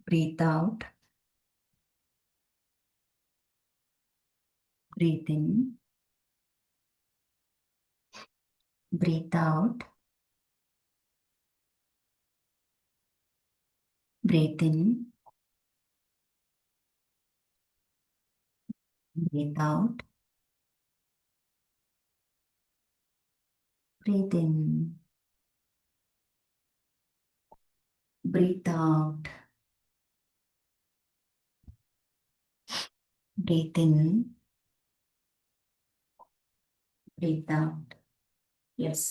Breathe out. Breathe in. Breathe out. Breathe in. Breathe out. Breathe in. Breathe out. Breathe in. Breathe out. Yes.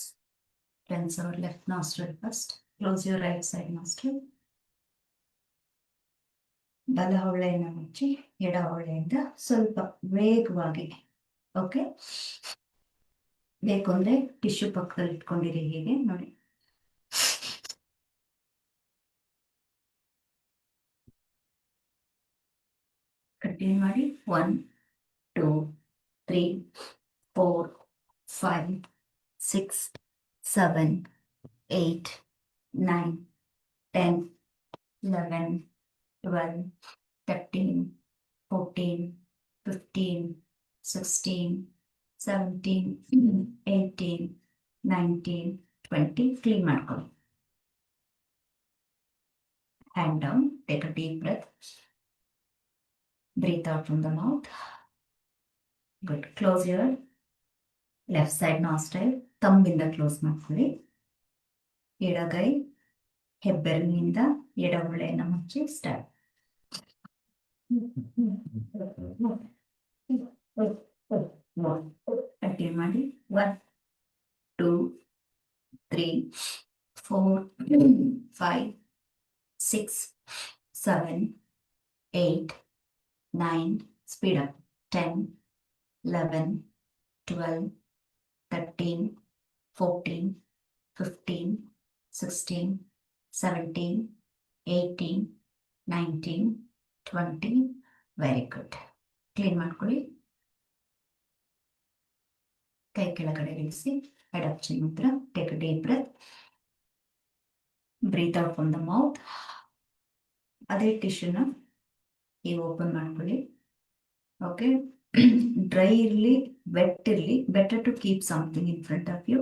Cleanse our left nostril first. Close your right side nostril. ಬಲ ಹೊಳ್ಳೆಯನ್ನು ಮುಚ್ಚಿ ಎಡ ಹೊಳ್ಳೆಯಿಂದ ಸ್ವಲ್ಪ ವೇಗವಾಗಿ. Okay, ಬೇಕು ಅಂದ್ರೆ tissue ಪಕ್ಕದಲ್ಲಿ ಇಟ್ಕೊಂಡಿರಿ. ಹೀಗೆ ನೋಡಿ. ಕಂಟಿನ್ಯೂ ಮಾಡಿ. 1 2 3 4 5 6 7 8 9 10 11 12 13 14 15 16 17 18 19 20. ಕ್ಲೀನ್ ಮಾಡ್ಕೊಳ್ಳಿ. Hand down. Take a deep breath. Breathe out from the mouth. Good. Close your left side nostril. ತಂಬಿಂದ ಕ್ಲೋಸ್ ಮಾಡ್ಕೊಳ್ಳಿ. ಎಡಗೈ ಹೆಬ್ಬೆರಳಿನಿಂದ ಎಡ ಹೊಳ್ಳೆಯನ್ನು ಮುಚ್ಚಿ ಸ್ಟಾರ್ಟ್. ಕಂಟಿನ್ಯೂ ಮಾಡಿ. 1 2 3 4 5 6 7 8 9. Speed up. 10 11 12 13 14 15 16 17 18 19 20. Very good. Clean ಮಾಡ್ಕೊಳ್ಳಿ. ಕೈ ಕೆಳಗಡೆ ಇಳಿಸಿ. ಅಡಾಪ್ಷನ್ ಮುದ್ರ. Take a deep breath. Breathe out from the mouth. ಅದೇ ಟಿಶ್ಯೂನ ಈಗ ಓಪನ್ ಮಾಡ್ಕೊಳ್ಳಿ. ಓಕೆ, ಡ್ರೈ ಇರಲಿ ವೆಟ್ ಇರಲಿ, better to keep something in front of you.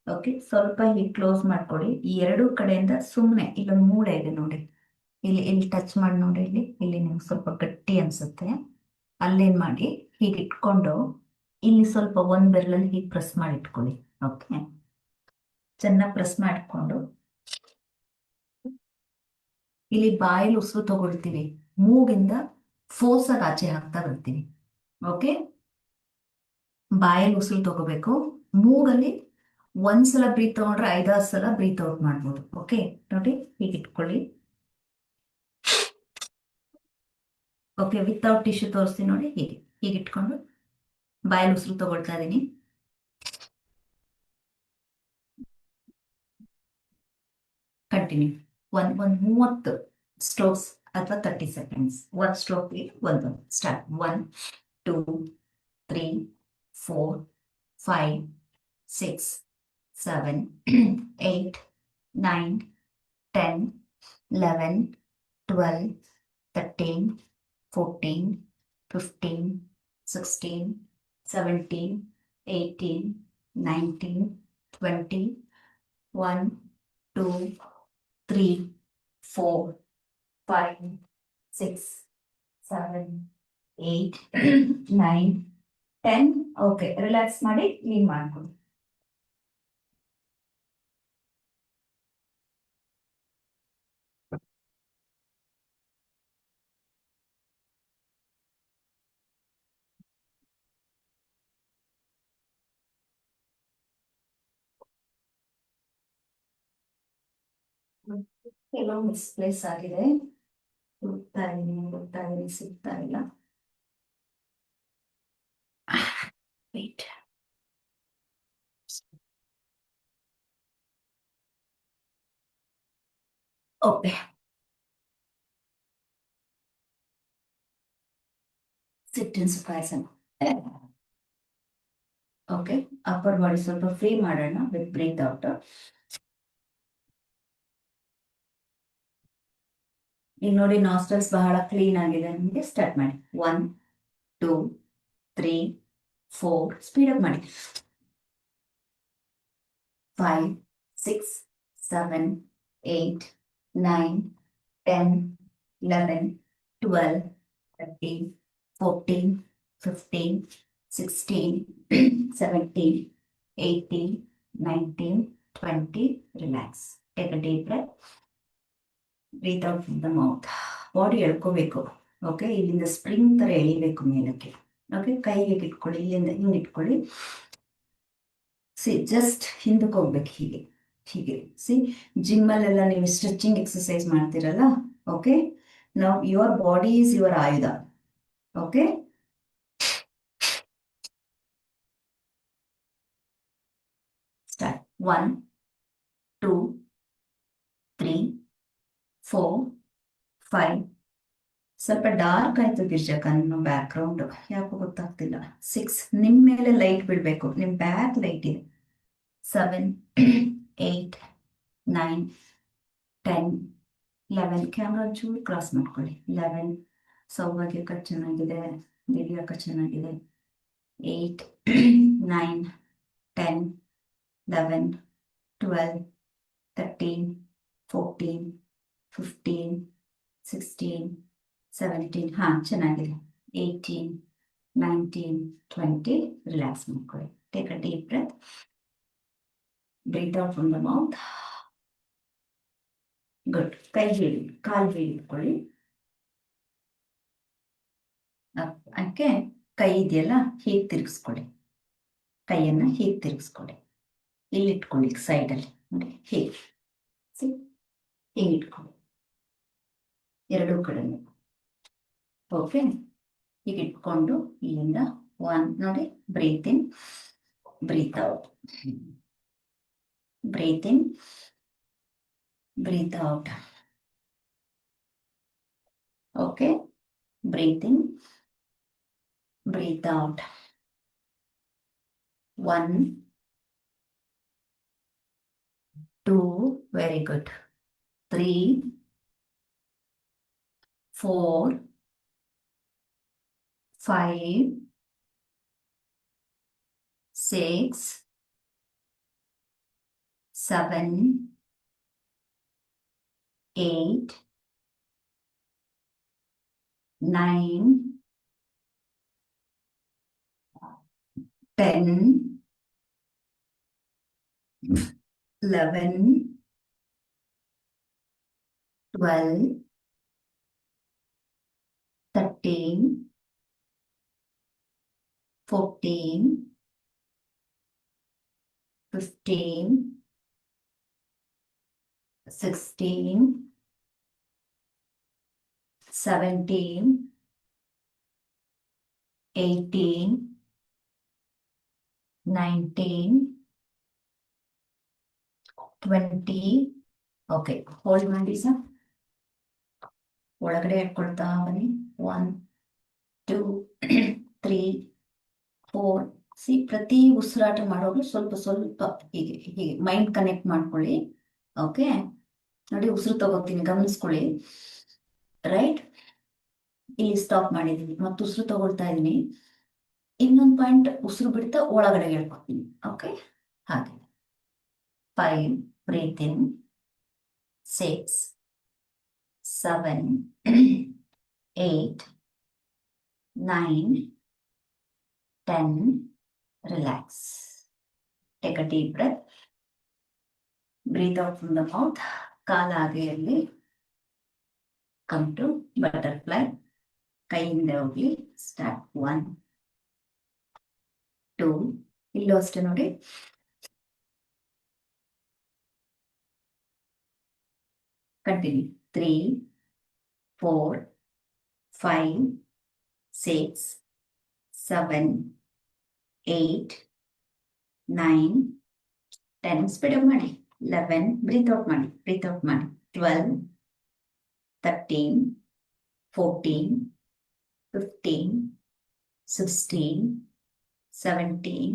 Okay, ಸ್ವಲ್ಪ ಹೀಗೆ ಕ್ಲೋಸ್ ಮಾಡ್ಕೊಳ್ಳಿ. ಈ ಎರಡೂ ಕಡೆಯಿಂದ ಸುಮ್ಮನೆ ಇಲ್ಲೊಂದು ಮೂಳೆ ಇದೆ ನೋಡಿ, ಇಲ್ಲಿ ಟಚ್ ಮಾಡಿ ನೋಡಿ. ಇಲ್ಲಿ ನಿಮ್ಗೆ ಸ್ವಲ್ಪ ಗಟ್ಟಿ ಅನ್ಸುತ್ತೆ. ಅಲ್ಲೇನ್ ಮಾಡಿ ಹೀಗೆ ಇಟ್ಕೊಂಡು ಇಲ್ಲಿ ಸ್ವಲ್ಪ ಒಂದ್ ಬೆರಳಲ್ಲಿ ಹೀಗೆ ಪ್ರೆಸ್ ಮಾಡಿ ಇಟ್ಕೊಳ್ಳಿ. ಓಕೆ, ಚೆನ್ನಾಗಿ ಪ್ರೆಸ್ ಮಾಡಿಕೊಂಡು ಇಲ್ಲಿ ಬಾಯಲ್ಲಿ ಉಸಿರು ತಗೊಳ್ತೀವಿ. ಮೂಗಿಂದ ಫೋರ್ಸ್ ಆಗಿ ಆಚೆ ಹಾಕ್ತಾ ಬರ್ತೀವಿ. ಓಕೆ, ಬಾಯಲ್ಲಿ ಉಸಿರು ತಗೋಬೇಕು. ಮೂಗಲ್ಲಿ ಒಂದ್ಸಲ ಬ್ರೀತ್ ತಗೊಂಡ್ರೆ 5-6 ಸಲ ಬ್ರೀತ್ ಔಟ್ ಮಾಡ್ಬೋದು. ಓಕೆ, ನೋಡಿ ಹೀಗೆ ಇಟ್ಕೊಳ್ಳಿ. ಓಕೆ, ವಿತೌಟ್ ಟಿಶ್ಯೂ ತೋರಿಸ್ತೀನಿ ನೋಡಿ. ಹೀಗೆ ಇಟ್ಕೊಂಡು ಬಾಯಲ್ಲಿ ಉಸಿರು ತಗೊಳ್ತಾ ಇದೀನಿ. ಕಂಟಿನ್ಯೂ. ಒಂದ್ 30 ಸ್ಟ್ರೋಕ್ಸ್ ಅಥವಾ 30 ಸೆಕೆಂಡ್ಸ್. 1 ಸ್ಟ್ರೋಕ್ ಒಂದು. ಸ್ಟಾರ್ಟ್. 1 2 3 4 5 6 7 8 9 10 11 12 13 14 15 16 17 18 19 20. 1 2 3 4 5 6 7 8 9 10. ಓಕೆ, ರಿಲ್ಯಾಕ್ಸ್ ಮಾಡಿ ಕ್ಲೀನ್ ಮಾಡ್ಕೊಳ್ಳಿ. ಕೆಲವು ಮಿಸ್ಪ್ಲೇಸ್ ಆಗಿದೆ. ಹುಡುಕ್ತಾ ಇದೀನಿ, ಸಿಗ್ತಾ ಇಲ್ಲ. ವೇಟ್. ಓಕೆ, ಸಿಟ್ ಇನ್ ಸುಖಾಸನ. ಓಕೆ, ಅಪ್ಪರ್ ಬಾಡಿ ಸ್ವಲ್ಪ ಫ್ರೀ ಮಾಡೋಣ ವಿತ್ ಬ್ರೀತ್ ಔಟ್. ಈಗ ನೋಡಿ ನಾಸ್ಟಲ್ಸ್ ಬಹಳ ಕ್ಲೀನ್ ಆಗಿದೆ ನಿಮಗೆ. ಸ್ಟಾರ್ಟ್ ಮಾಡಿ. 1 2 3 4 ಸ್ಪೀಡಪ್ ಮಾಡಿ. 5 6 7 8 9 10 11 12 13 14 15 16 17 18 19 20. Relax. Take a deep breath. Breathe out from the mouth. Body ಎಳ್ಕೋಬೇಕು. ಓಕೆ, ಇಲ್ಲಿಂದ ಸ್ಪ್ರಿಂಗ್ ತರ ಎಳಿಬೇಕು ಮೇಲಕ್ಕೆ. ಓಕೆ, ಕೈ ಹೀಗೆ ಇಟ್ಕೊಳ್ಳಿ, ಇಲ್ಲಿಂದ ಹಿಂಗೆ ಇಟ್ಕೊಳ್ಳಿ. ಸಿ ಜಸ್ಟ್ ಹಿಂದಕ್ಕೆ ಹೋಗ್ಬೇಕು, ಹೀಗೆ ಹೀಗೆ. ಸಿ ಜಿಮ್ಮಲ್ಲೆಲ್ಲ ನೀವು ಸ್ಟ್ರೆಚಿಂಗ್ ಎಕ್ಸರ್ಸೈಸ್ ಮಾಡ್ತೀರಲ್ಲ. ಓಕೆ, ನಾವು your body is your Ayudha. Okay, start. 1 2 3 4 5. ಸ್ವಲ್ಪ ಡಾರ್ಕ್ ಆಯ್ತು ಗಿರ್ಜಕ ನಿಮ್ಮ ಬ್ಯಾಕ್ ಗ್ರೌಂಡ್, ಯಾಕೋ ಗೊತ್ತಾಗ್ತಿಲ್ಲ. 6. ನಿಮ್ಮ ಮೇಲೆ ಲೈಟ್ ಬಿಡಬೇಕು, ನಿಮ್ಮ ಬ್ಯಾಕ್ ಲೈಟ್ ಇದೆ. 7 8 9 10 11. ಕ್ಯಾಮ್ರಾ ಚೂರು ಕ್ರಾಸ್ ಮಾಡ್ಕೊಳ್ಳಿ. 11. ಸೌಭಾಗ್ಯಕ ಚೆನ್ನಾಗಿದೆ, ದಿವ್ಯಾಕ ಚೆನ್ನಾಗಿದೆ. 8 9 10 11 12 13 14 15 16 17. ಹಾಂ, ಚೆನ್ನಾಗಿದೆ. 18 19 20. ರಿಲ್ಯಾಕ್ಸ್ ಮಾಡ್ಕೊಳ್ಳಿ. Take a deep breath. Breathe out from the mouth. Good. ಕೈ ಹೀಳಿ, ಕಾಲು ಹೀಳಿ ಇಟ್ಕೊಳ್ಳಿ. ಅದಕ್ಕೆ ಕೈ ಇದೆಯಲ್ಲ, ಹೀಗೆ ತಿರುಗಿಸ್ಕೊಳ್ಳಿ. ಕೈಯನ್ನು ಹೀಗೆ ತಿರುಗಿಸ್ಕೊಳ್ಳಿ. ಇಲ್ಲಿ ಇಟ್ಕೊಳ್ಳಿ ಸೈಡಲ್ಲಿ ನೋಡಿ, ಹೀಗೆ ಹೀಗೆ ಇಟ್ಕೊಳ್ಳಿ ಎರಡೂ ಕಡೆ. ಓಕೆ, ಈಗ ಇಟ್ಕೊಂಡು ಇಲ್ಲಿಂದ 1 ನೋಡಿ, ಬ್ರೀತ್ ಇನ್ ಬ್ರೀತ್ ಔಟ್, ಬ್ರೀತ್ ಇನ್ ಬ್ರೀತ್ ಔಟ್. ಓಕೆ, ಬ್ರೀತ್ ಇನ್ breathe out. 1 2, very good. 3 4 5 6 7 8 9 10 11 12 13 14 15 16 17 18 19 20. Okay, hold ಮಾಡಿ ಸರ್. ಒಳಗಡೆ ಇಟ್ಕೊಳ್ತಾ ಬನ್ನಿ. 1 2 3 4. ಸಿ ಪ್ರತಿ ಉಸಿರಾಟ ಮಾಡೋದು ಸ್ವಲ್ಪ ಸ್ವಲ್ಪ ಹೀಗೆ ಹೀಗೆ ಮೈಂಡ್ ಕನೆಕ್ಟ್ ಮಾಡ್ಕೊಳ್ಳಿ. ಓಕೆ, ನೋಡಿ ಉಸಿರು ತಗೋತೀನಿ, ಗಮನಿಸ್ಕೊಳ್ಳಿ. ರೈಟ್, ಇಲ್ಲಿ ಸ್ಟಾಪ್ ಮಾಡಿದ್ದೀನಿ, ಮತ್ತು ಉಸಿರು ತಗೊಳ್ತಾ ಇದ್ದೀನಿ. ಇನ್ನೊಂದು ಪಾಯಿಂಟ್ ಉಸಿರು ಬಿಡ್ತಾ ಒಳಗಡೆ ಹೇಳ್ಕೊತೀನಿ. ಓಕೆ, ಹಾಗೆ 5 breathe in, 6 7 8 9 10. Relax. Take a deep breath. Breathe out from the mouth. ಕಾಲ ಹಾಗೆ ಇರಲಿ. Come to butterfly. ಕೈಯಿಂದ ಹೋಗ್ಲಿ. ಸ್ಟಾರ್ಟ್. 1 2. ಇಲ್ಲೂ ಅಷ್ಟೇ ನೋಡಿ. ಕಂಟಿನ್ಯೂ. 3 4 5 6 7 8 9 10. ಸ್ಪೀಡಪ್ ಮಾಡಿ. 11. ಬ್ರೀತ್ ಔಟ್ ಮಾಡಿ, ಬ್ರೀತ್ ಔಟ್ ಮಾಡಿ. 12 13 14 15 16 17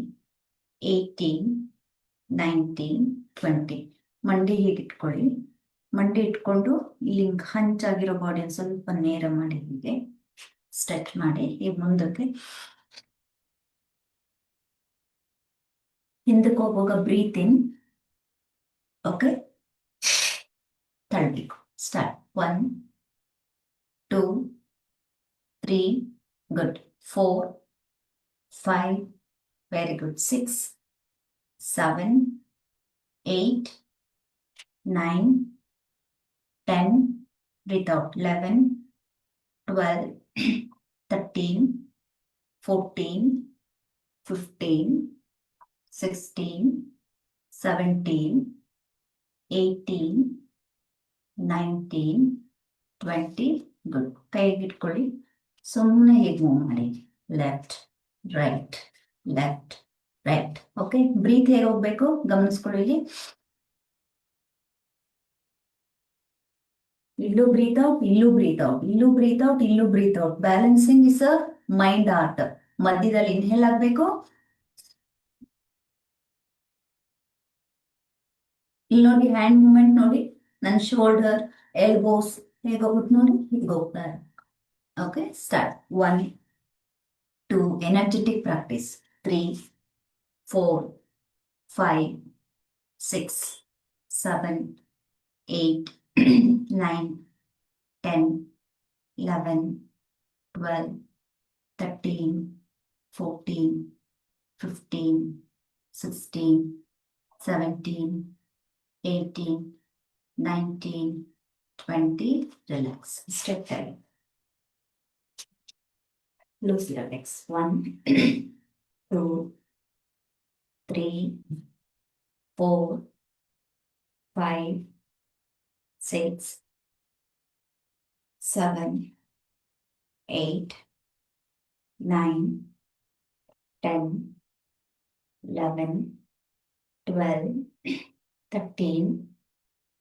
18 19 20. ಮಂಡಿ ಹೀಗೆ ಇಟ್ಕೊಳ್ಳಿ. ಮಂಡಿ ಇಟ್ಕೊಂಡು ಇಲ್ಲಿ ಹಂಚಾಗಿರೋ ಬಾಡಿ ಒಂದು ಸ್ವಲ್ಪ ನೇರ ಮಾಡಿ ಹೀಗೆ ಸ್ಟ್ರೆಚ್ ಮಾಡಿ ಈಗ ಮುಂದಕ್ಕೆ ಹಿಂದಕ್ಕೆ ಹೋಗುವಾಗ ಬ್ರೀತ್ ಇನ್. ಓಕೆ, ತಳ್ಬೇಕು. Start. 1 2 3 good. 4 5 very good. 6 7 8 9 10 without 11 12 13 14 15 16 17 18 19 20 good. ಕೈಗಿಟ್ಕೊಳ್ಳಿ. ಸುಮ್ಮನೆ ಹೀಗೆ ಮೂವ್ ಮಾಡಿ. Left right left right. Okay, breathe ಹೇಗೆ ಹೋಗ್ಬೇಕು ಗಮನಿಸ್ಕೊಳ್ಳಿ. ಇಲ್ಲೂ ಬ್ರೀತ್ ಔಟ್, ಇಲ್ಲೂ ಬ್ರೀತ್ ಔಟ್, ಇಲ್ಲೂ ಬ್ರೀತ್ ಔಟ್, ಇಲ್ಲೂ breathe out. Balancing is a mind art. ಮಧ್ಯದಲ್ಲಿ ಇನ್ಹೇಲ್ ಆಗ್ಬೇಕು. ಇಲ್ಲಿ ನೋಡಿ ಹ್ಯಾಂಡ್ ಮೂವ್ಮೆಂಟ್ ನೋಡಿ. ನನ್ನ ಶೋಲ್ಡರ್ ಎಲ್ಬೋಸ್ ಹೇಗೆ ಹೋಗುತ್ತೆ ನೋಡಿ, ಹೀಗೆ ಹೋಗ್ತಾರೆ. Okay, start. 1 2 energetic practice. 3 4 5 6 7 8 9 10 11 12 13 14 15 16 17 18 19 20. Relax. Step time. Loose your legs. 1 2 3 4 5 6 7 8 9 10 11 12 13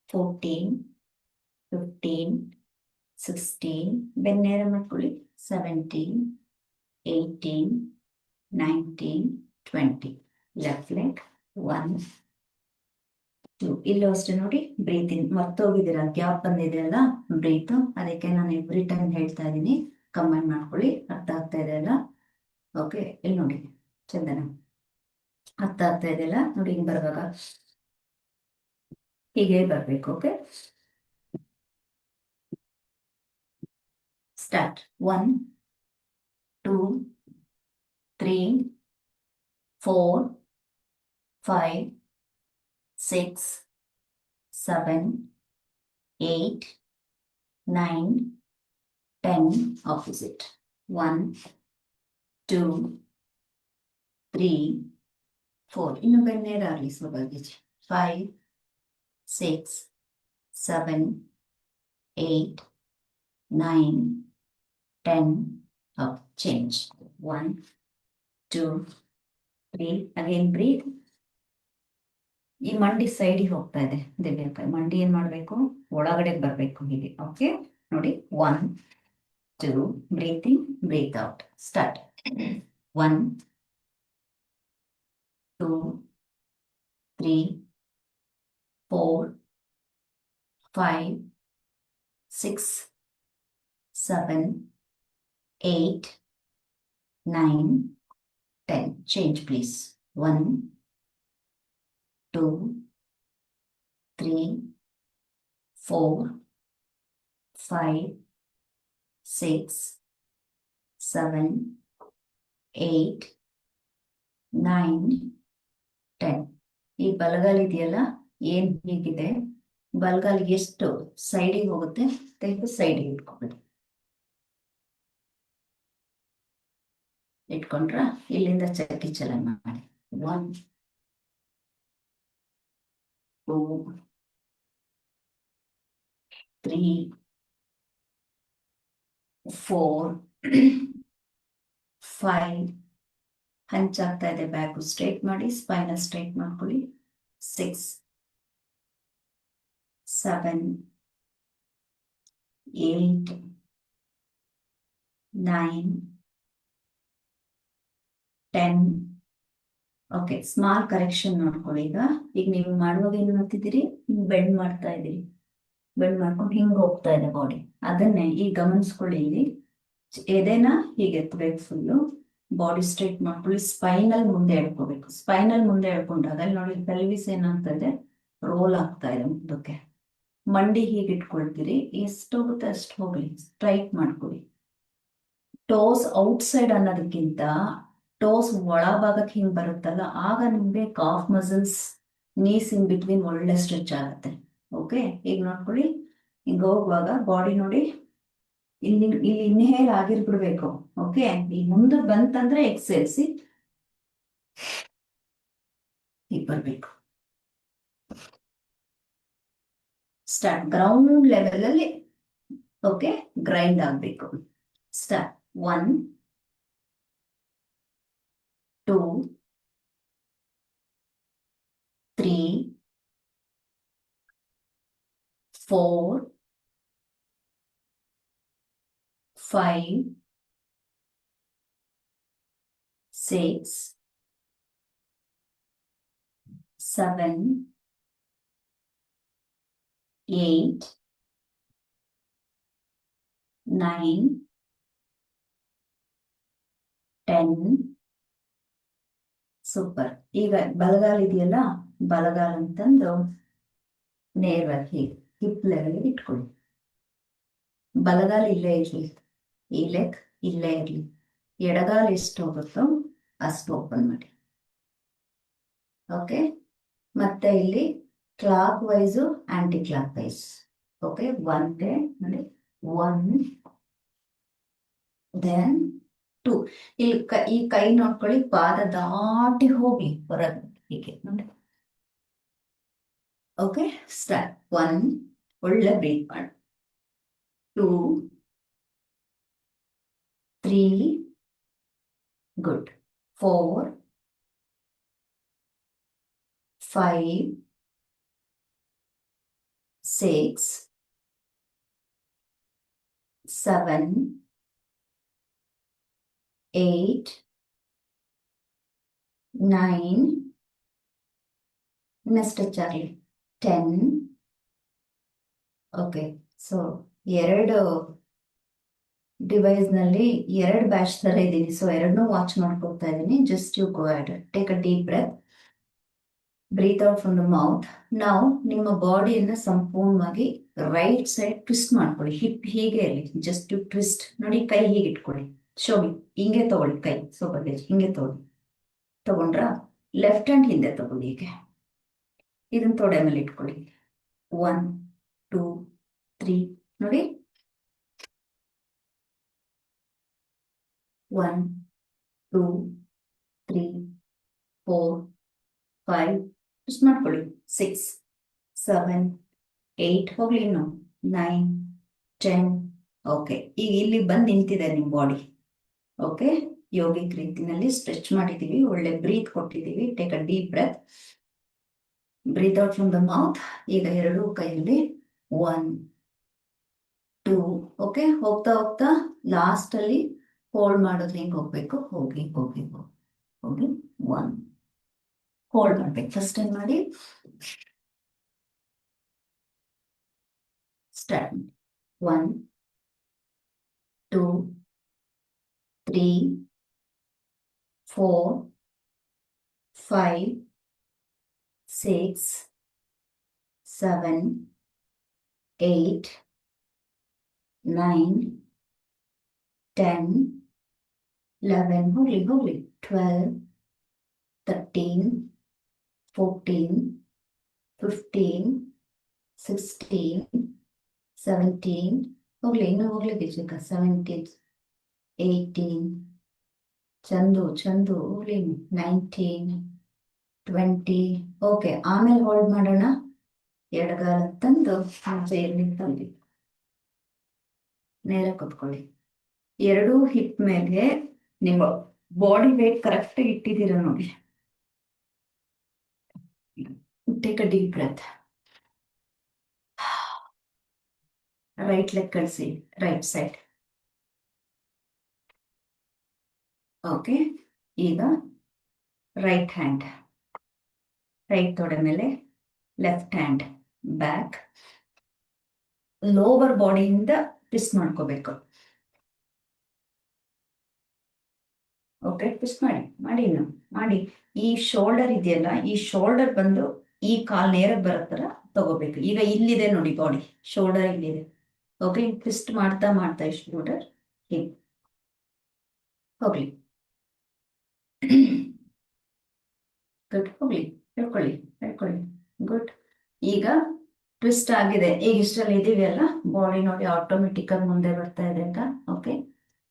14 15 16 ಬೆನ್ನೇರ ಮಾಡ್ಕೊಳ್ಳಿ. 17 18 19 20. Left leg. 1 2. ಇಲ್ಲೂ ಅಷ್ಟೇ ನೋಡಿ, ಬ್ರೀತ್ ಇನ್. ಮರ್ತೋಗಿದ್ದೀರಾ, ಗ್ಯಾಪ್ ಬಂದಿದೆ ಅಲ್ಲ ಬ್ರೀತ್, ಅದಕ್ಕೆ ನಾನು ಎವ್ರಿ ಟೈಮ್ ಹೇಳ್ತಾ ಇದ್ದೀನಿ. ಕಮೆಂಟ್ ಮಾಡ್ಕೊಳ್ಳಿ, ಅರ್ಥ ಆಗ್ತಾ ಇದೆ ಅಲ್ಲ. ಓಕೆ, ಇಲ್ಲಿ ನೋಡಿ ಚಂದನ, ಅರ್ಥ ಆಗ್ತಾ ಇದೆಯಲ್ಲ ನೋಡಿ. ಹಿಂಗೆ ಬರುವಾಗ ಹೀಗೆ ಬರ್ಬೇಕು. Okay, start. 1 2 3 4 5 6 7 8 9 10. Opposite. 1 2 3 4. ಇನ್ನು ಬೆನ್ನೇರಾಗಲಿ ಸ್ವಲ್ಪ. 5 6 7 8 9 10. up. Change. 1 2 3. again breathe. ಈ ಮಂಡಿ ಸೈಡಿಗೆ ಹೋಗ್ತಾ ಇದೆ ದಿವ್ಯಕ್ಕ. ಮಂಡಿ ಏನ್ ಮಾಡ್ಬೇಕು, ಒಳಗಡೆ ಬರ್ಬೇಕು ಹೀಗೆ. ಓಕೆ ನೋಡಿ. 1 2 breathe in breathe out. Start. 1 2 3 4 5 6 7 8 9 10. change please. 1 2 3 4 5 6 7 8 9 10. ಈ ಬಲಗಾಲ ಇದೆಯಲ್ಲ, ಏನ್ ಹೀಗಿದೆ, ಬಲಗಾಲಿಗೆ ಎಷ್ಟು ಸೈಡಿಗೆ ಹೋಗುತ್ತೆ ತೆಗೆದು ಸೈಡಿಗೆ ಇಟ್ಕೊಬಿಡಿ. ಇಟ್ಕೊಂಡ್ರ ಇಲ್ಲಿಂದ ಚಕ್ಕಿ ಚಲನ ಮಾಡಿ. 1 2 3 4 5. ಹಂಚಾಗ್ತಾ ಇದೆ. ಬ್ಯಾಕ್ ಸ್ಟ್ರೈಟ್ ಮಾಡಿ, ಸ್ಪೈನಲ್ ಸ್ಟ್ರೈಟ್ ಮಾಡ್ಕೊಳ್ಳಿ. 6 7 8 9 10. ಓಕೆ, ಸ್ಮಾಲ್ ಕರೆಕ್ಷನ್ ನೋಡ್ಕೊಳ್ಳಿ. ಈಗ ನೀವು ಮಾಡುವಾಗ ಏನ್ ಮಾಡ್ತಿದ್ದೀರಿ, ಬೆಂಡ್ ಮಾಡ್ತಾ ಇದ್ದೀರಿ. ಬೆಂಡ್ ಮಾಡ್ಕೊಂಡು ಹಿಂಗೆ ಹೋಗ್ತಾ ಇದೆ ಬಾಡಿ. ಅದನ್ನೇ ಈಗ ಗಮನಿಸ್ಕೊಳ್ಳಿ. ಇಲ್ಲಿ ಎದೆನ ಹೀಗೆ ಎತ್ತಬೇಕು, ಫುಲ್ಲು ಬಾಡಿ ಸ್ಟ್ರೈಟ್ ಮಾಡ್ಕೊಳ್ಳಿ. ಸ್ಪೈನಲ್ ಮುಂದೆ ಎಳ್ಕೋಬೇಕು. ಸ್ಪೈನಲ್ ಮುಂದೆ ಎಳ್ಕೊಂಡಾಗ ಅಲ್ಲಿ ನೋಡಿ ಪೆಲ್ವಿಸ್ ಏನಾಗ್ತಾ ಇದೆ, ರೋಲ್ ಆಗ್ತಾ ಇದೆ ಮುಂದಕ್ಕೆ. ಮಂಡಿ ಹೀಗೆ ಇಟ್ಕೊಳ್ತೀರಿ, ಎಷ್ಟು ಹೋಗುತ್ತೆ ಅಷ್ಟು ಹೋಗ್ಲಿ, ಸ್ಟ್ರೈಟ್ ಮಾಡ್ಕೊಳ್ಳಿ. ಟೋಸ್ ಔಟ್ಸೈಡ್ ಅನ್ನೋದಕ್ಕಿಂತ ಟೋಸ್ ಒಳಭಾಗಕ್ಕೆ ಹಿಂಗೆ ಬರುತ್ತಲ್ಲ, ಆಗ ನಿಮಗೆ calf muscles, knees in between ಒಳ್ಳೆ ಸ್ಟ್ರೆಚ್ ಆಗುತ್ತೆ. ಓಕೆ, ಈಗ ನೋಡ್ಕೊಳ್ಳಿ. ಹಿಂಗೆ ಹೋಗುವಾಗ ಬಾಡಿ ನೋಡಿ ಇಲ್ಲಿ ಇನ್ಹೇಲ್ ಆಗಿರ್ಬಿಡ್ಬೇಕು. ಓಕೆ, ಈಗ ಮುಂದೆ ಬಂತಂದ್ರೆ ಎಕ್ಸೇಲ್ಸಿ ಈಗ ಬರ್ಬೇಕು. ಸ್ಟಾರ್ಟ್ ಗ್ರೌಂಡ್ ಲೆವೆಲ್ ಅಲ್ಲಿ. ಓಕೆ, ಗ್ರೈಂಡ್ ಆಗ್ಬೇಕು. ಸ್ಟಾರ್ಟ್ 1 2 3 4 5 6 7 8 9 10. ಸೂಪರ್. ಈಗ ಬಲಗಾಲ ಇದೆಯಲ್ಲ, ಬಲಗಾಲ ಅಂತಂದು ನೇರವಾಗಿ ಹೀಗೆ ಹಿಪ್ ಲೆವೆಲ್ ಇಟ್ಕೊಳ್ಳಿ. ಬಲಗಾಲ ಇಲ್ಲೇ ಇರಲಿ, ಈ ಲೆಗ್ ಇಲ್ಲೇ ಇರಲಿ. ಎಡಗಾಲ ಎಷ್ಟು ಹೋಗುತ್ತೋ ಅಷ್ಟು ಓಪನ್ ಮಾಡಿ. ಓಕೆ, ಮತ್ತೆ ಇಲ್ಲಿ clockwise anticlockwise. Okay, 1 ನೋಡಿ, 1 ದೆನ್ 2. ಇಲ್ಲಿ ಈ ಕೈ ನೋಡ್ಕೊಳ್ಳಿ, ಪಾದ ದಾಟಿ ಹೋಗ್ಲಿ ಹೊರಗೆ ಹೀಗೆ ನೋಡಿ. Okay, start. 1 ಒಳ್ಳೆ ಬ್ರೀತ್ ಮಾಡಿ. 2 3 good. 4 5 6 7 8 9. Next Charlie 10. Okay, so ಎರಡು ಡಿವೈಸ್ ನಲ್ಲಿ ಎರಡು ಬ್ಯಾಚ್ ತರ ಇದ್ದೀನಿ. ಸೊ ಎರಡನ್ನೂ ವಾಚ್ ಮಾಡ್ಕೊಳ್ತಾ ಇದ್ದೀನಿ. Just you go at, take a deep breath, breathe out from the mouth. ನಾವು ನಿಮ್ಮ ಬಾಡಿಯನ್ನ ಸಂಪೂರ್ಣವಾಗಿ ರೈಟ್ ಸೈಡ್ ಟ್ವಿಸ್ಟ್ ಮಾಡ್ಕೊಳ್ಳಿ. ಹಿಪ್ ಹೀಗೆ ಇರಲಿ, ಜಸ್ಟ್ ಯು ಟ್ವಿಸ್ಟ್. ನೋಡಿ, ಕೈ ಹೀಗೆ ಇಟ್ಕೊಳ್ಳಿ. ಶೋವಿ ಹಿಂಗೆ ತಗೊಳ್ಳಿ, ಕೈ ಸ್ವಲ್ಪ ಹಿಂಗೆ ತಗೊಳ್ಳಿ. ತಗೊಂಡ್ರ ಲೆಫ್ಟ್ ಹ್ಯಾಂಡ್ ಹಿಂದೆ ತಗೊಳ್ಳಿ. ಹೀಗೆ ಇದನ್ನ ತೊಡೆ ಮೇಲೆ ಇಟ್ಕೊಳ್ಳಿ. 1 2 3 ನೋಡಿ, 1 2 3 4 5 ಟ್ವಿಸ್ಟ್ ಮಾಡ್ಕೊಳ್ಳಿ. 6 7 8 ಹೋಗ್ಲಿ, ಇನ್ನು 9 10. ಓಕೆ, ಈಗ ಇಲ್ಲಿ ಬಂದು ನಿಂತಿದೆ ನಿಮ್ಮ ಬಾಡಿ. ಓಕೆ, ಯೋಗಿಕ್ ರೀತಿನಲ್ಲಿ ಸ್ಟ್ರೆಚ್ ಮಾಡಿದೀವಿ, ಒಳ್ಳೆ ಬ್ರೀತ್ ಕೊಟ್ಟಿದ್ದೀವಿ. Take a deep breath, breathe out from the mouth. ಈಗ ಎರಡೂ ಕೈಯಲ್ಲಿ 1 2. ಓಕೆ, ಹೋಗ್ತಾ ಹೋಗ್ತಾ ಲಾಸ್ಟ್ ಅಲ್ಲಿ ಹೋಲ್ಡ್ ಮಾಡೋದು ಹೆಂಗೆ ಹೋಗ್ಬೇಕು, ಹೋಗಿ ಹೋಗಿ ಹೋಗಿ 1 ಹೋಲ್ಡ್ ಮಾಡ್ಬೇಕು. ಫಸ್ಟ್ ಟೈಮ್ ಮಾಡಿ. ಸ್ಟಾರ್ಟ್. 1 2 3 4 5 6 7 8 9 10 11 ಹೋಗ್ಲಿ 12 13 14 15 16 17 ಹೋಗ್ಲಿ, ಇನ್ನು ಹೋಗ್ಲಿ ದಿಶಿಕ. 17 18 ಚಂದು ಹೋಗ್ಲಿ. 19 20. ಓಕೆ, ಆಮೇಲೆ ಹೋಲ್ಡ್ ಮಾಡೋಣ. ಎಡಗಾಲ ತಂದು ಚೇರ್ಲಿ ತಂದು ನೇರ ಕೂತ್ಕೊಳ್ಳಿ. ಎರಡೂ ಹಿಪ್ ಮೇಲೆ ನಿಮ್ಮ ಬಾಡಿ ವೇಟ್ ಕರೆಕ್ಟ್ ಇಟ್ಟಿದ್ದೀರ ನೋಡಿ. Take a deep breath. Right leg ಕಳಿಸಿ, ರೈಟ್ ಸೈಡ್. ಓಕೆ, ಈಗ ರೈಟ್ ಹ್ಯಾಂಡ್ ರೈಟ್ ತೊಡೆ ಮೇಲೆ, ಲೆಫ್ಟ್ ಹ್ಯಾಂಡ್ ಬ್ಯಾಕ್, ಲೋವರ್ ಬಾಡಿಯಿಂದ ಟ್ವಿಸ್ಟ್ ಮಾಡ್ಕೋಬೇಕು. ಓಕೆ, ಟ್ವಿಸ್ಟ್ ಮಾಡಿ ಮಾಡಿ. ಈ ಶೋಲ್ಡರ್ ಇದೆಯಲ್ಲ, ಈ ಶೋಲ್ಡರ್ ಬಂದು ಈ ಕಾಲ್ ನೇರ ಬರೋ ತರ ತಗೋಬೇಕು. ಈಗ ಇಲ್ಲಿದೆ ನೋಡಿ ಬಾಡಿ, ಶೋಲ್ಡರ್ ಇಲ್ಲಿದೆ. ಓಕೆ, ಟ್ವಿಸ್ಟ್ ಮಾಡ್ತಾ ಮಾಡ್ತಾ ಈ ಶೋಲ್ಡರ್ ಹೀಗೆ ಹೋಗ್ಲಿ. ಗುಡ್, ಹೋಗ್ಲಿ, ಹೇಳ್ಕೊಳ್ಳಿ. ಗುಡ್. ಈಗ ಟ್ವಿಸ್ಟ್ ಆಗಿದೆ. ಈಗ ಇಷ್ಟರಲ್ಲಿ ಇದೀವಿ ಅಲ್ಲ, ಬಾಡಿ ನೋಡಿ ಆಟೋಮೆಟಿಕ್ ಆಗಿ ಮುಂದೆ ಬರ್ತಾ ಇದೆ ಅಂತ. Okay,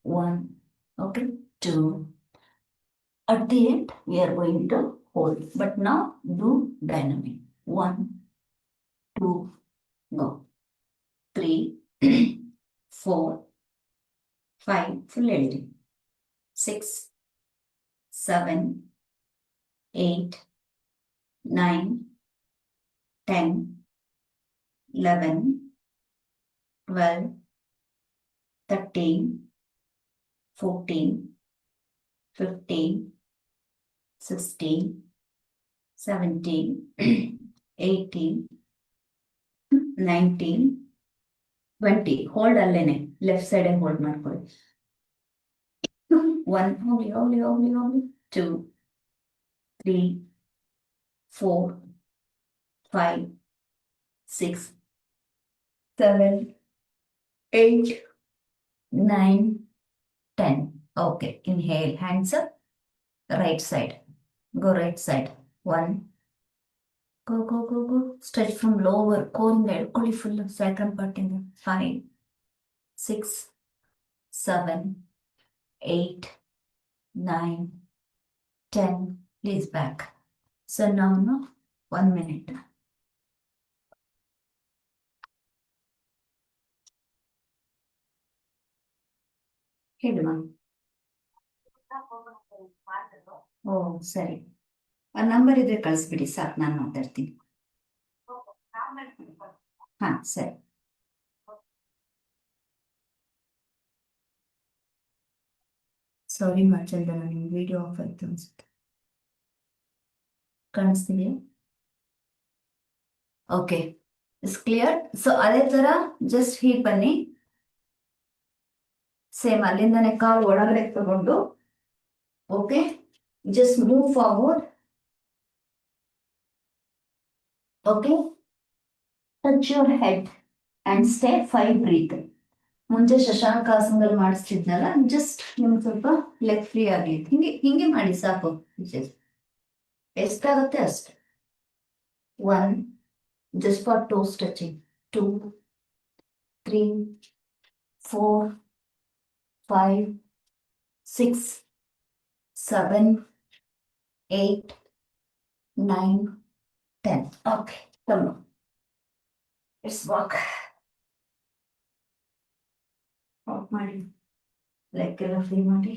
1, okay, 2. At the end, we are going to hold. But now do dynamic. 1, 2, go. 3, 4, 5, full ಎಳಿರಿ. 6, 7, 8, 9, 10, 11, 12, 13, 14, 15, 16, 17, 18, 19, 20. Hold ಅಲ್ಲೇನೆ, ಲೆಫ್ಟ್ ಸೈಡ್ ಹೋಲ್ಡ್ ಮಾಡ್ಕೊಳ್ಳಿ. 1, ಹೋಗ್ಲಿ. 2, 3, 4, 5, 6, 7, 8, 9, 10. Okay, inhale, hands up, right side. Go right side. 1. Go. Stretch from lower core ಹೇಳ್ಕೊಳ್ಳಿ full second part in 5, 6, 7, 8, 9, 10. Please back. So now 1 minute. ಹೇಳಿ ma'am. ಓ ಸರಿ, ಆ number ಇದ್ರೆ ಕಳಿಸ್ಬಿಡಿ ಸಾಕು, ನಾನು ಮಾತಾಡ್ತೀನಿ. ಹಾ ಸರಿ. ಸಾರಿ ಮಾಡ್ಚಂದನ, ನಿಮ್ಮ ವಿಡಿಯೋ ಆಫ್ ಆಯ್ತು ಅನ್ಸುತ್ತೆ. ಕಾಣಿಸ್ತಿದೆಯಾ? Okay, is clear. ಸೊ ಅದೇ ತರ ಜಸ್ಟ್ ಹೀಗೆ ಬನ್ನಿ. ಸೇಮ್ ಅಲ್ಲಿಂದನೇ ಕಾಲು ಒಳಗಡೆ ತಗೊಂಡು, okay, just move forward. Okay, touch your head and stay 5 breathe. ಮುಂಚೆ ಶಶಾಂಕಾಸನದಲ್ಲಿ ಮಾಡಿಸ್ತಿದ್ನಲ್ಲ, ಜಸ್ಟ್ ನಿಮ್ಗೆ ಸ್ವಲ್ಪ ಲೆಗ್ ಫ್ರೀ ಆಗಲಿ, ಹಿಂಗೆ ಮಾಡಿ ಸಾಕು. ಎಷ್ಟಾಗುತ್ತೆ ಅಷ್ಟೆ. 1, just for toe stretching. 2, 3, 4, 5, 6, 7, 8, 9, 10. Okay, come on. Let's walk. Walk ಮಾಡಿ, ಲೆಗ್ ಎಲ್ಲ ಫ್ರೀ ಮಾಡಿ.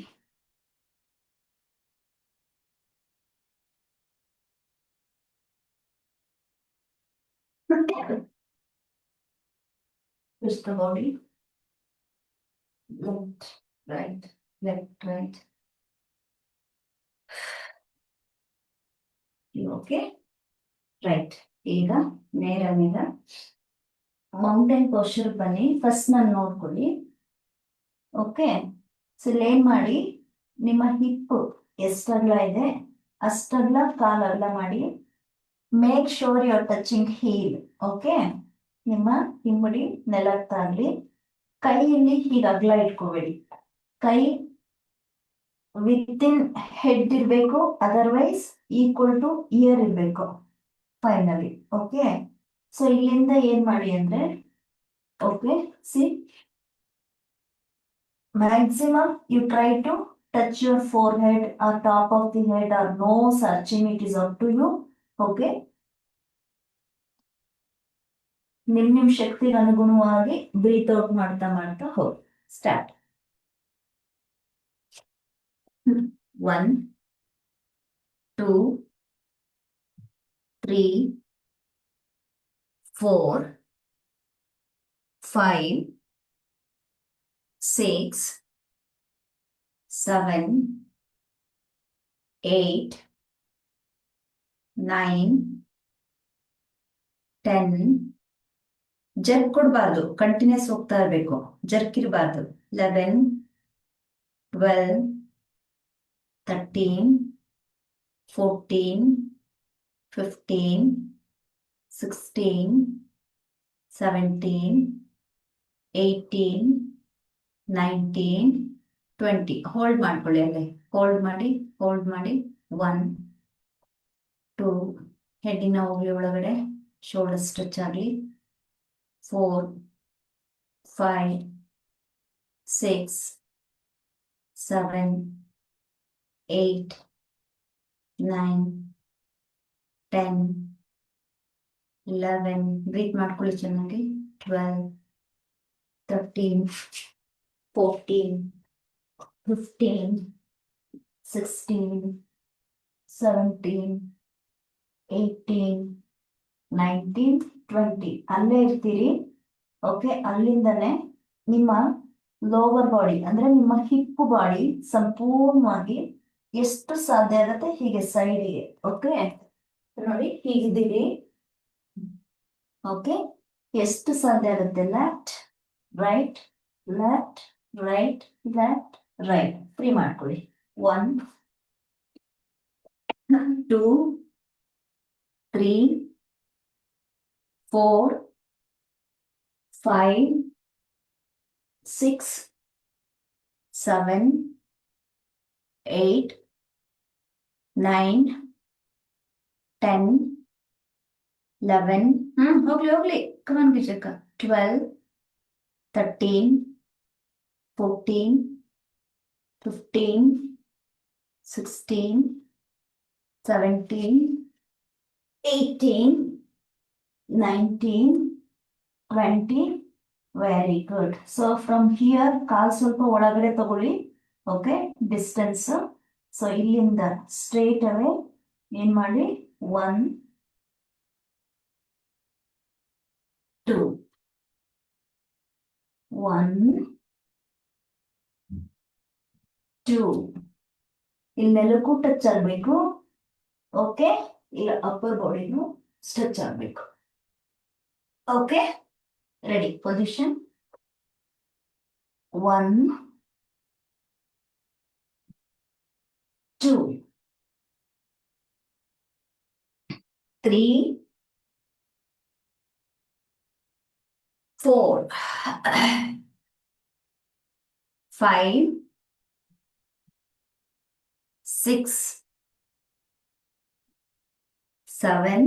Twist the body. Left, right, left, right. Okay, right. ಈಗ ನೇರ ಮೌಂಟೇನ್ ಪೋಸ್ಚರ್ ಬನ್ನಿ. ಫಸ್ಟ್ ನಾನು ನೋಡ್ಕೊಳ್ಳಿ. ಓಕೆ, ಸೊ ಏನ್ ಮಾಡಿ, ನಿಮ್ಮ ಹಿಪ್ ಎಷ್ಟಗ್ಲ ಇದೆ ಅಷ್ಟಗ್ಲ ಕಾಲ್ ಅಗಲ ಮಾಡಿ. Make sure you are touching heel. Okay, ನಿಮ್ಮ ಹಿಂಬಡಿ ನೆಲಕ್ಕಾಗ್ಲಿ. ಕೈ ಇಲ್ಲಿ ಹೀಗೆ ಅಗಲ ಇಟ್ಕೋಬೇಡಿ. ಕೈ ವಿತ್ ಇನ್ ಹೆಡ್ ಇರ್ಬೇಕು, ಅದರ್ವೈಸ್ ಈಕ್ವಲ್ ಟು ಇಯರ್ ಇರ್ಬೇಕು ಫೈನಲಿ. ಓಕೆ, ಸೊ ಇಲ್ಲಿಂದ ಏನ್ ಮಾಡಿ ಅಂದ್ರೆ, okay, see, maximum you try to touch your forehead or top of the head or nose or chin, it is up to you. Okay, ನಿಮ್ ಶಕ್ತಿಗೆ ಅನುಗುಣವಾಗಿ breathe out ಮಾಡ್ತಾ ಹೋಗಿ. ಸ್ಟಾರ್ಟ್. 1, 2, 3, 4, 5, 6, 7, 8, 9, 10, ಜರ್ಕ್ ಕೊಡಬಾರ್ದು, ಕಂಟಿನ್ಯೂಸ್ ಹೋಗ್ತಾ ಇರಬೇಕು, ಜರ್ಕ್ ಇರಬಾರ್ದು. 11, 12, 13, 14, 15, 16, 17, 18, 19, 20. ಹೋಲ್ಡ್ ಮಾಡ್ಕೊಳ್ಳಿ ಅಲ್ಲೇ, ಹೋಲ್ಡ್ ಮಾಡಿ 1, 2, ಹೆಡ್ಡಿನ ಹೋಗ್ಲಿ ಒಳಗಡೆ, ಶೋಲ್ಡರ್ ಸ್ಟ್ರೆಚ್ ಆಗಲಿ. 4, 5, 6, 7, 8, 9, 10, 11. ಬ್ರೀತ್ ಮಾಡ್ಕೊಳ್ಳಿ ಚೆನ್ನಾಗಿ. 12, 13, 14, 15, 16, 17, 18, 19, 20. ಅಲ್ಲೇ ಇರ್ತೀರಿ. ಓಕೆ, ಅಲ್ಲಿಂದನೇ ನಿಮ್ಮ ಲೋವರ್ ಬಾಡಿ ಅಂದ್ರೆ ನಿಮ್ಮ ಹಿಪ್ ಬಾಡಿ ಸಂಪೂರ್ಣವಾಗಿ ಎಷ್ಟು ಸಾಧ್ಯ ಆಗುತ್ತೆ ಹೀಗೆ ಸೈಡ್ಗೆ. ಓಕೆ, ನೋಡಿ ಹೀಗಿದ್ದೀರಿ. ಓಕೆ, ಎಷ್ಟು ಸಾಧ್ಯ ಆಗುತ್ತೆ left right left right left right. Free ಮಾಡ್ಕೊಳ್ಳಿ. 1, 2, 3, 4, 5, 6, 7, 8, 9, 10, 11. ಹೋಗ್ಲಿ ಕಮಾನ್ ಗಿಜಕ್ಕ. 12, 13, 14, 15, 16, 17, 18, 19, 20. Very good. So from here ಕಾಲ್ ಸ್ವಲ್ಪ ಒಳಗಡೆ ತಗೊಳ್ಳಿ. Okay, distance. ಸೊ ಇಲ್ಲಿಂದ ಸ್ಟ್ರೇಟ್ ಅವೇ ಏನ್ ಮಾಡಿ 1, 2, 1, 2. ಇಲ್ಲಿ ನೆಲಕ್ಕೂ ಟಚ್ ಆಗ್ಬೇಕು. ಓಕೆ, ಇಲ್ಲ ಅಪ್ಪರ್ ಬಾಡಿನೂ ಸ್ಟ್ರೆಚ್ ಆಗ್ಬೇಕು. Okay, ready. Position 1, 2, 3, 4, 5, 6, 7,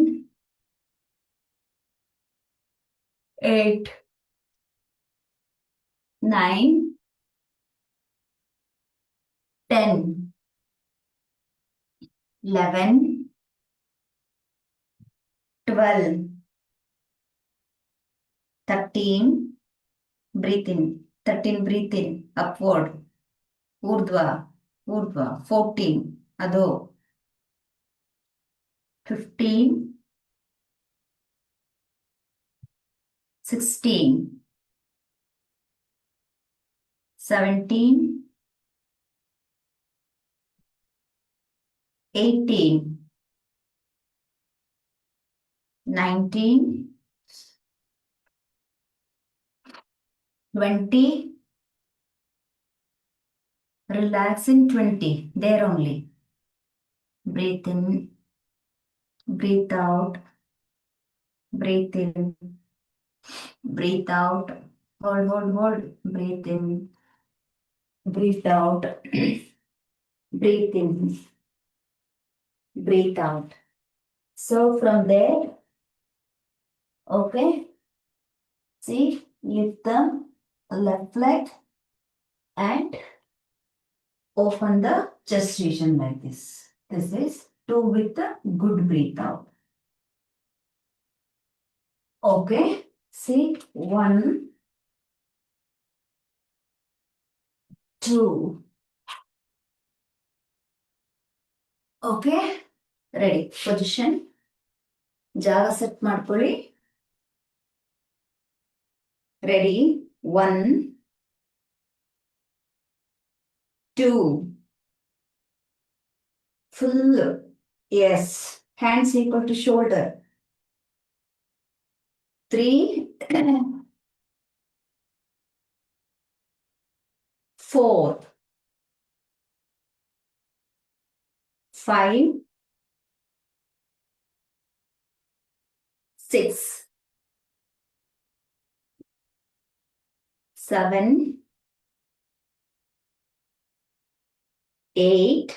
8, 9, 10, 11, 12, 13. Breathe in. 13, breathe in. Upward. ಊರ್ಧ್ವ 14. ಅದು 15, 16, 17, 18, 19, 20. Relax in 20. There only. Breathe in, breathe out, breathe in, breathe out. Hold. Breathe in, breathe out, breathe in, breathe out. So from there, okay, see, lift the left leg and open the chest region like this. This is 2 with the good breathe out. Okay, see, 1, 2. Okay, ready. Position. ಜಾಗ set ಮಾಡ್ಕೊಳ್ಳಿ. Ready. 1, 2. Full. Yes. Hands equal to shoulder. 3, 4, 5, 6, 7, 8,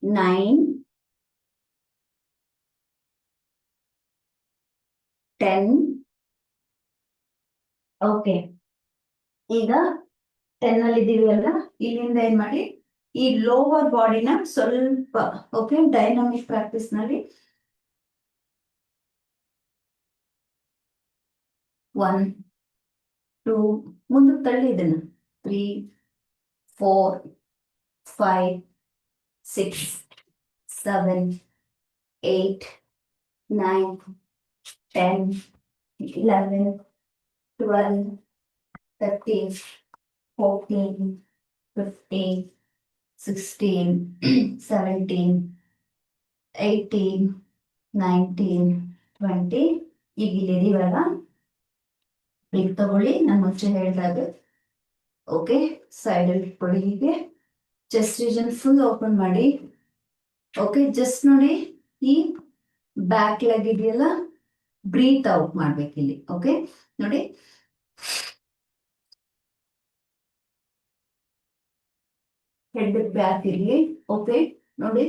9, 10. Okay, ಈಗ 10 ಅಲ್ಲಿ ಇದೀವಲ್ಲ, ಇಲ್ಲಿಂದ ಏನ್ ಮಾಡಿ ಈ lower ಬಾಡಿನ ಸ್ವಲ್ಪ ಓಕೆ ಡೈನಾಮಿಕ್ ಪ್ರಾಕ್ಟೀಸ್ ನಲ್ಲಿ 1, 2 ಮುಂದಕ್ಕೆ ತಳ್ಳಿ ಇದನ್ನ 3, 4, 5, 6, 7, 8, 9, 10, 11, 12, 13, 14, 15, 16, 17, 18, 19, 20. ಈಗ ಇಲ್ಲಿದೀವಲ್ಲ, ಬ್ರೇಕ್ ತಗೊಳ್ಳಿ. ನಾನು ಮುಂಚೆ ಹೇಳಿದಾಗ ಓಕೆ ಸೈಡ್ ಅಲ್ಲಿ ಇಟ್ಕೊಳ್ಳಿ. ಹೀಗೆ ಚೆಸ್ಟ್ ರೀಜನ್ ಫುಲ್ ಓಪನ್ ಮಾಡಿ. ಓಕೆ, ಜಸ್ಟ್ ನೋಡಿ ಈ ಬ್ಯಾಕ್ ಲೆಗ್ ಇದೆಯಲ್ಲ, ಬ್ರೀತ್ ಔಟ್ ಮಾಡ್ಬೇಕು ಇಲ್ಲಿ. ಓಕೆ ನೋಡಿ, ಹೆಡ್ ಬ್ಯಾಕ್ ಇರ್ಲಿ. ಓಕೆ ನೋಡಿ,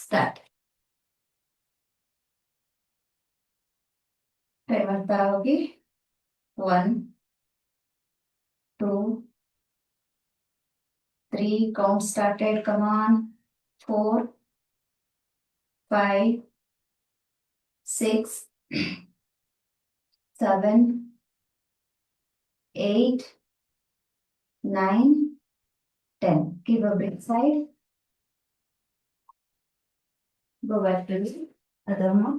ಸ್ಟಾರ್ಟ್. ಟ್ರೈ ಮಾಡ್ತಾ ಹೋಗಿ. 1, 2, 3, count started, come on. 4, 5, 6, 7, 8, 9, 10. Give a big side. Go back to the other one.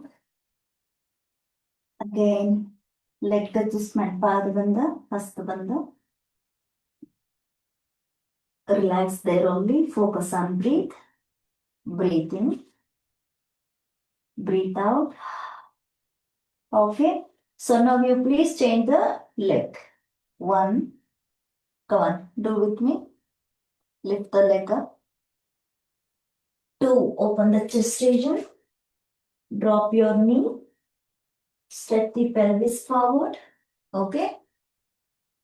Again, leg adjustment. ಪಾದ ಬಂದ, ಹಸ್ತ ಬಂದ. Relax there only. Focus on breathe. Breathe in. Breathe out. Okay. So now you please change the leg. 1. Come on, do with me. Lift the leg up. 2. Open the chest region. Drop your knee. Stretch the pelvis forward. Okay.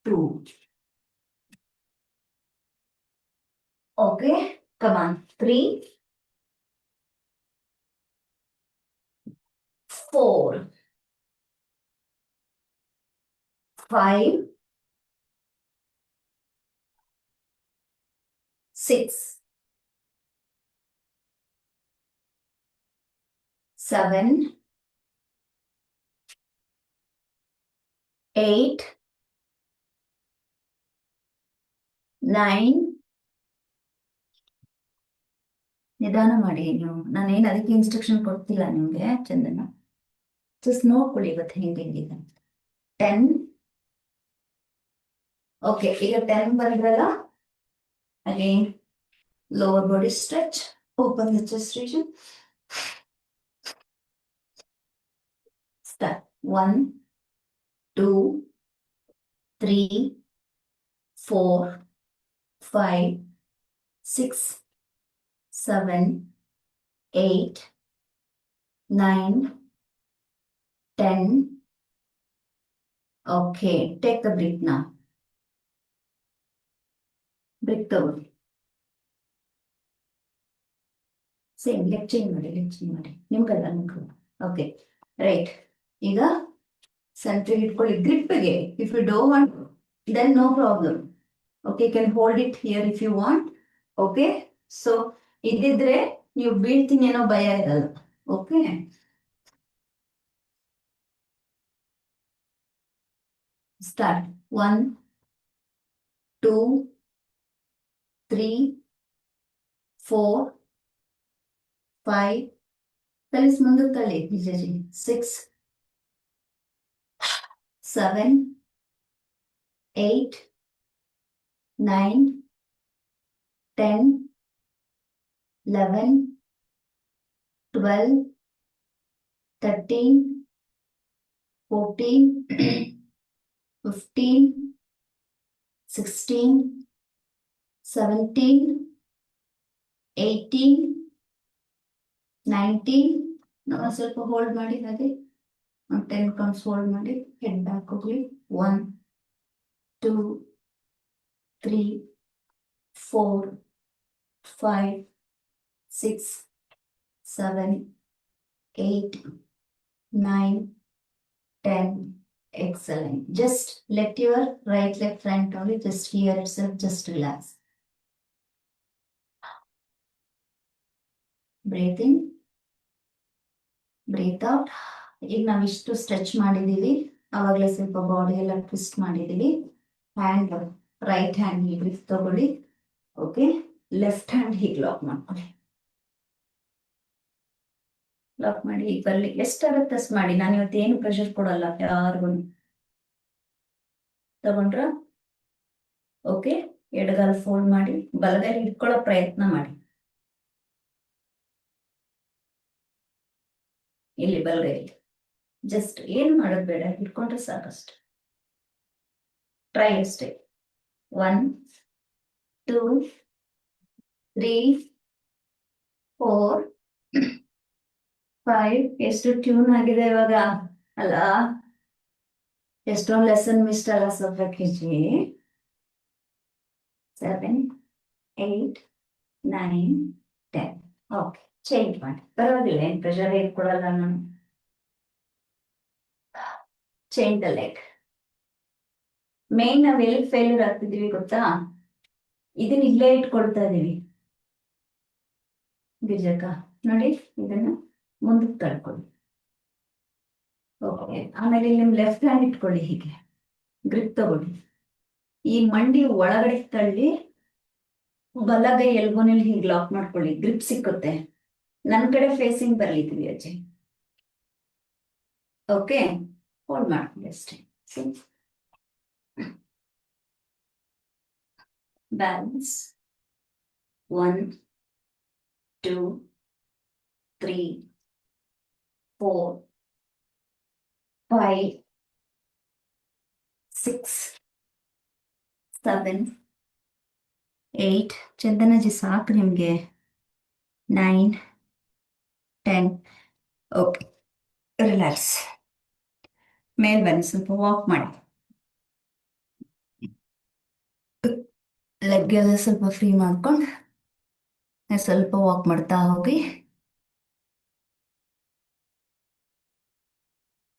2. Okay. Come on. 3, 4, 5, 6, 7, 8, 9. ನಿಧಾನ ಮಾಡಿ. ನೀವು ನಾನೇನು ಅದಕ್ಕೆ instruction ಕೊಡ್ತಿಲ್ಲ ನಿಮ್ಗೆ. ಚಂದನ just ನೋಡ್ಕೊಳ್ಳಿ ಇವತ್ತು ಹೆಂಗಿದೆ. 10. ಓಕೆ, ಈಗ 10 ಬಂದ್ರಲ್ಲ, again lower body stretch. Open the chest region. Start. 1, 2, 3, 4, 5, 6, 7, 8, 9, 10. Okay, take the breath now. Breath ತಗೊಳ್ಳಿ. ಸೇಮ್ ಲೆಗ್ ಚೇಂಜ್ ಮಾಡಿ. ನಿಮ್ಗಲ್ಲ ನಿಮ್ಗೆ. Okay right. ಈಗ ಸೆಂಟ್ರಿಗೆ ಇಟ್ಕೊಳ್ಳಿ ಗ್ರಿಪ್ಗೆ. If you don't want then no problem. Okay, can hold it here if you want. Okay, so ಇದ್ದಿದ್ರೆ ನೀವು ಬೀಳ್ತೀನಿ ಏನೋ ಭಯ ಇರಲ್ಲ. Okay, start. 1, 2, 3, 4, 5. pelvis ಮುಂದಕ್ಕೆ ತಳ್ಳಿ. 6, 7, 8, 9, 10, 11, 12, 13, 14, 15, 16, 17, 18, 19. ನಾವು ಸ್ವಲ್ಪ ಹೋಲ್ಡ್ ಮಾಡಿ ಹಾಗೆ 10 ಕೌಂಟ್ಸ್ ಹೋಲ್ಡ್ ಮಾಡಿ ಹೆಡ್ ಬ್ಯಾಕ್ ಹೋಗ್ಲಿ. 1, 2, 3, 4, 5, 6, 7, 8, 9, 10. Excellent. Just let your right leg front only, just here itself, just relax. Breathe in, breathe out. ಈಗ ನಾವಿಷ್ಟು ಸ್ಟ್ರೆಚ್ ಮಾಡಿದೀವಿ, ಅವಾಗಲೇ ಸ್ವಲ್ಪ ಬಾಡಿ ಎಲ್ಲ ಟ್ವಿಸ್ಟ್ ಮಾಡಿದೀವಿ. ಹ್ಯಾಂಡ್ ರೈಟ್ ಹ್ಯಾಂಡ್ ಹೀಗೆ ತಗೊಳ್ಳಿ. ಓಕೆ, ಲೆಫ್ಟ್ ಹ್ಯಾಂಡ್ ಹೀಗೆ ಲಾಕ್ ಮಾಡ್ಕೊಳ್ಳಿ. ಲಾಕ್ ಮಾಡಿ ಈಗ ಬರಲಿ. ಎಷ್ಟಾಗುತ್ತೆ ಅಷ್ಟು ಮಾಡಿ. ನಾನು ಇವತ್ತು ಏನು ಪ್ರೆಷರ್ ಕೊಡಲ್ಲ ಯಾರಿಗೂ. ತಗೊಂಡ್ರ? ಓಕೆ, ಎಡಗಾಲ ಫೋಲ್ಡ್ ಮಾಡಿ ಬಲಗೈ ಹಿಡ್ಕೊಳ್ಳೋ ಪ್ರಯತ್ನ ಮಾಡಿ. ಇಲ್ಲಿ ಬಲಗೈ ಜಸ್ಟ್ ಏನು ಮಾಡೋದು ಬೇಡ, ಹಿಡ್ಕೊಂಡ್ರೆ ಸಾಕಷ್ಟು. ಟ್ರೈ ಅಷ್ಟೇ. 1, 2, 3, 4, 5. ಎಷ್ಟು ಟ್ಯೂನ್ ಆಗಿದೆ ಇವಾಗ ಅಲ್ಲ? ಎಷ್ಟೊಂದು ಲೆಸನ್ ಮಿಸ್ ಅಲ್ಲ ಸ್ವಲ್ಪ ಕೆಜಿ. 7, 8, 9, 10. ಓಕೆ, ಚೇಂಜ್ ಮಾಡಿ. ಪರವಾಗಿಲ್ಲ, ಏನು ಪ್ರೆಷರ್ ಏನು ಕೊಡಲ್ಲ ನಾನು. Change the leg. ಮೇನ್ ನಾವ್ ಎಲ್ಲಿ ಫೇಲ್ಯೂರ್ ಆಗ್ತಿದೀವಿ ಗೊತ್ತಾ? ಇದನ್ನ ಇಲ್ಲೇ ಇಟ್ಕೊಳ್ತಾ ಇದೀವಿ. ಗಿರ್ಜಕ್ಕ ನೋಡಿ, ಇದನ್ನ ಮುಂದಕ್ಕೆ ತಳ್ಕೊಳ್ಳಿ. ಓಕೆ, ಆಮೇಲೆ ನಿಮ್ ಲೆಫ್ಟ್ ಹ್ಯಾಂಡ್ ಇಟ್ಕೊಳ್ಳಿ, ಹೀಗೆ ಗ್ರಿಪ್ ತಗೊಳ್ಳಿ. ಈ ಮಂಡಿ ಒಳಗಡೆ ತಳ್ಳಿ ಬಲಗೈ ಎಲ್ಬೋನಲ್ಲಿ ಹೀಗೆ ಲಾಕ್ ಮಾಡ್ಕೊಳ್ಳಿ. ಗ್ರಿಪ್ ಸಿಕ್ಕುತ್ತೆ. ನನ್ ಕಡೆ ಫೇಸಿಂಗ್ ಬರ್ಲಿದ್ದೀವಿ ಅಜ್ಜಿ. ಓಕೆ, ಹೋಲ್ಡ್ ಮಾಡ್ಕೊಳ್ಳಿ ಅಷ್ಟೇ. ಬ್ಯಾಲೆನ್ಸ್. 1, 2, 3, 4, 5, 6, 7, 8. ಚಂದನಜಿ ಸಾಕು ನಿಮ್ಗೆ. 9, 10. Okay, relax. ಮೇಲ್ ಬನ್ನಿ, ಸ್ವಲ್ಪ ವಾಕ್ ಮಾಡಿ. ಲೆಗ್ ಎಲ್ಲ ಸ್ವಲ್ಪ ಫ್ರೀ ಮಾಡ್ಕೊಂಡು ಸ್ವಲ್ಪ ವಾಕ್ ಮಾಡ್ತಾ ಹೋಗಿ.